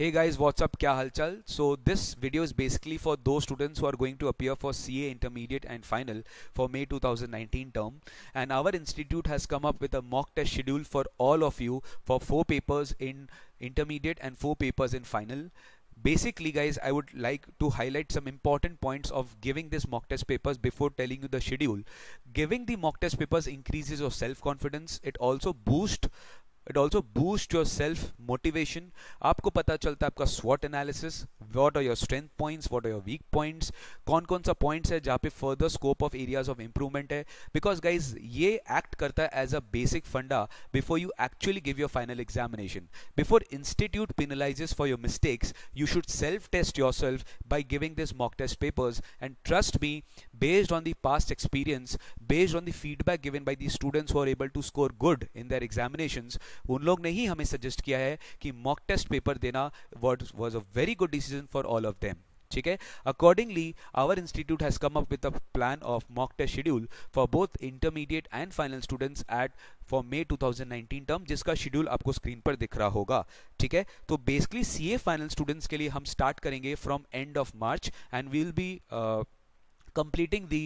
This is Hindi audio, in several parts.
Hey guys, what's up? क्या हालचाल? So this video is basically for those students who are going to appear for CA Intermediate and Final for May 2019 term, and our institute has come up with a mock test schedule for all of you for 4 papers in Intermediate and 4 papers in Final. Basically guys, I would like to highlight some important points of giving this mock test papers before telling you the schedule. Giving the mock test papers increases your self confidence. It also boosts your self motivation. आपको पता चलता है आपका SWOT analysis, what are your strength points, what are your weak points, कौन कौन सा points है जहाँ पे further scope of areas of improvement है. Because guys, ये act करता है as a basic funda before you actually give your final examination. Before institute penalizes for your mistakes, you should self test yourself by giving this mock test papers, and trust me, based on the past experience, based on the feedback given by the students who are able to score good in their examinations, उन लोग ने ही हमें सजेस्ट किया है कि मॉक टेस्ट पेपर देना was a very good decision for all of them. ठीक है. Accordingly our institute has come up with a plan of mock test schedule for both intermediate and final students at for May 2019 term, जिसका शेड्यूल आपको स्क्रीन पर दिख रहा होगा. ठीक है. तो बेसिकली सीए फाइनल स्टूडेंट्स के लिए हम स्टार्ट करेंगे from end of March and we will be completing the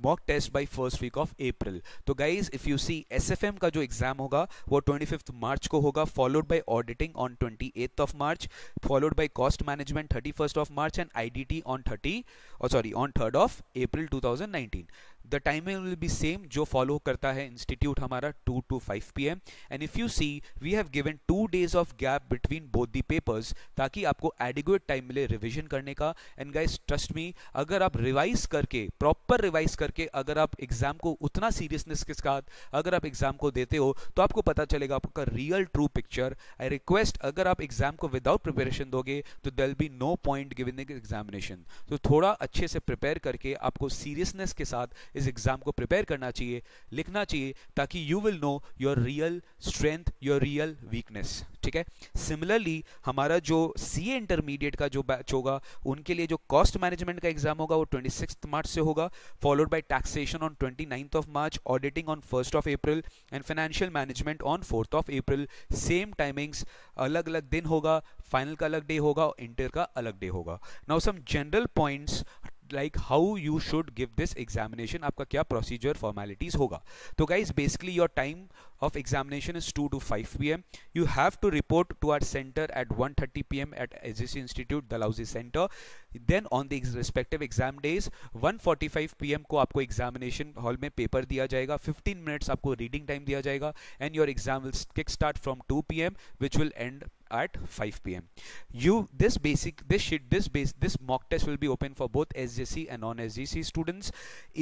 mock test by first week of April. तो guys, if you see SFM का जो एग्जाम होगा वो 25th मार्च को होगा, followed by auditing on 28th of March, followed by cost management 31st of March and IDT on 3rd of April 2019. The timing will be same जो follow करता है institute हमारा 2 to 5 PM. And if you see, we have given 2 days of gap between both the papers ताकि आपको adequate time मिले revision करने का. And guys, trust me, अगर आप रिवाइज करके प्रॉपर रिवाइज करके अगर आप एग्जाम को उतना सीरियसनेस के साथ अगर आप एग्जाम को देते हो तो आपको पता चलेगा आपका real true picture. I request, अगर आप एग्जाम को विदाउट प्रिपरेशन दोगे तो there will be no point given the examination. तो थोड़ा अच्छे से प्रिपेयर करके आपको सीरियसनेस के साथ इस एग्जाम को प्रिपेयर करना चाहिए, लिखना चाहिए, ताकि you will know your real strength, your real weakness. ठीक है. सिमिलरली हमारा जो सीए इंटरमीडिएट का जो बैच होगा उनके लिए जो कॉस्ट मैनेजमेंट का एग्जाम होगा वो 26th मार्च से होगा, followed by taxation on 29th of March, auditing on 1st of April and financial management on 4th of April. Same timings, अलग अलग दिन होगा, फाइनल का अलग डे होगा और इंटर का अलग डे होगा. Now some general points like how you should give this examination, आपका क्या procedure formalities होगा. तो guys, basically your time of examination is 2 to 5 PM. You have to report to our center at 1:30 PM at SJC Institute, Dalhousie Center. Then on the respective exam days 1:45 PM को आपको examination hall में पेपर दिया जाएगा, 15 minutes आपको reading time दिया जाएगा, and your exam will kick start from 2 PM which will end at 5 PM. This mock test will be open for both SJC and non-SJC students.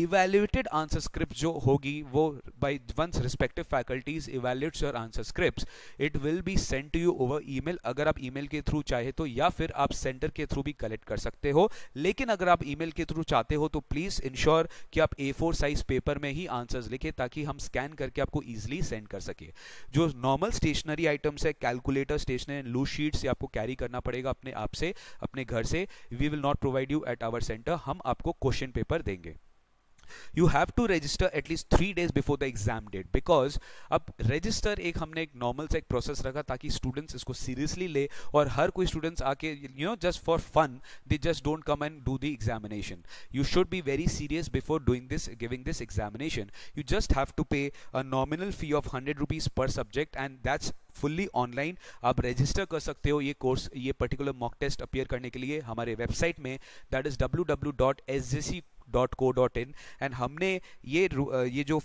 Evaluated answer scripts जो होगी वो by once respective faculties evaluates your answer scripts, it will be sent to you over email. अगर आप email के थ्रू चाहे तो, या फिर आप सेंटर के थ्रू भी कलेक्ट कर सकते हो. लेकिन अगर आप email के थ्रू चाहते हो तो प्लीज इंश्योर कि आप A4 साइज पेपर में ही आंसर्स लिखें ताकि हम स्कैन करके आपको इजिली सेंड कर सके. जो नॉर्मल स्टेशनरी आइटम्स है, कैलकुलेटर, स्टेशनरी, लूज शीट से आपको कैरी करना पड़ेगा अपने आप से, अपने घर से. We will not provide you at our centre. हम आपको क्वेश्चन पेपर देंगे. You have to register at least 3 days before the exam date, because अब register एक हमने एक normal सा एक process रखा ताकि students इसको seriously ले, और हर कोई students आके just for fun they just don't come and do the examination. You should be very serious before giving this examination. You just have to pay a nominal fee of 100 rupees per subject and that's fully online. आप रजिस्टर कर सकते हो ये कोर्स, ये पर्टिकुलर मॉक टेस्ट अपीयर करने के लिए हमारे वेबसाइट में, दैट इज www.sjc.co.in. एंड हमने ये जो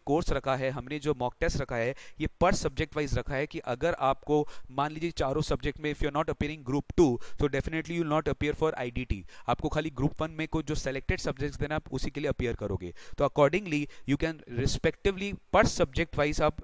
कोर्स रखा है, हमने जो मॉक टेस्ट रखा है, ये पर सब्जेक्ट वाइज रखा है कि अगर आपको मान लीजिए चारों सब्जेक्ट में if you are not appearing group 2 तो definitely you will not appear for IDT. आपको खाली ग्रुप 1 में कुछ जो सेलेक्टेड सब्जेक्ट्स देना आप उसी के लिए अपीयर करोगे. तो अकॉर्डिंगली यू कैन रिस्पेक्टिवली पर सब्जेक्ट वाइज आप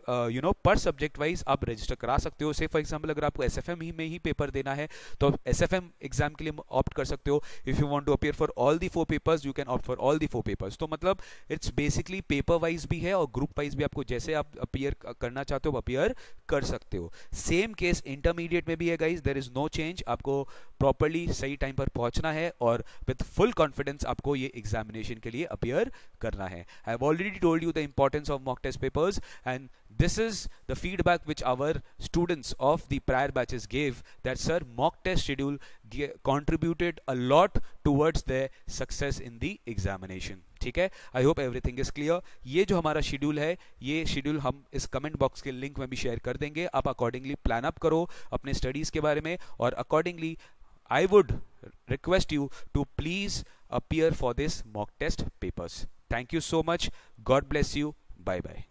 पर सब्जेक्ट वाइज आप रजिस्टर करा सकते हो. से फॉर एग्जांपल अगर आपको एसएफएम में ही पेपर देना है तो आप एसएफएम एग्जाम के लिए ऑप्ट कर सकते हो. If you want to appear for all the 4 papers you can opt for all the 4 papers. तो मतलब इट्स बेसिकली पेपर वाइज भी है और ग्रुप वाइज भी, आपको जैसे आप अपीयर करना चाहते हो अपीयर कर सकते हो. सेम केस इंटरमीडिएट में भी है guys, there is no change. आपको प्रॉपर्ली सही टाइम पर पहुंचना है और विद फुल कॉन्फिडेंस आपको ये एग्जामिनेशन के लिए अपीयर करना है. I have already told you the importance of mock test papers, and this is the feedback which our students of the prior batches gave, that sir, mock test schedule contributed a lot towards their success in the examination. ठीक है, I hope everything is clear. ये जो हमारा शेड्यूल है, ये शेड्यूल हम इस कमेंट बॉक्स के लिंक में भी शेयर कर देंगे. आप अकॉर्डिंगली प्लान अप करो अपने स्टडीज के बारे में, और accordingly I would request you to please appear for this mock test papers. Thank you so much. God bless you. Bye bye.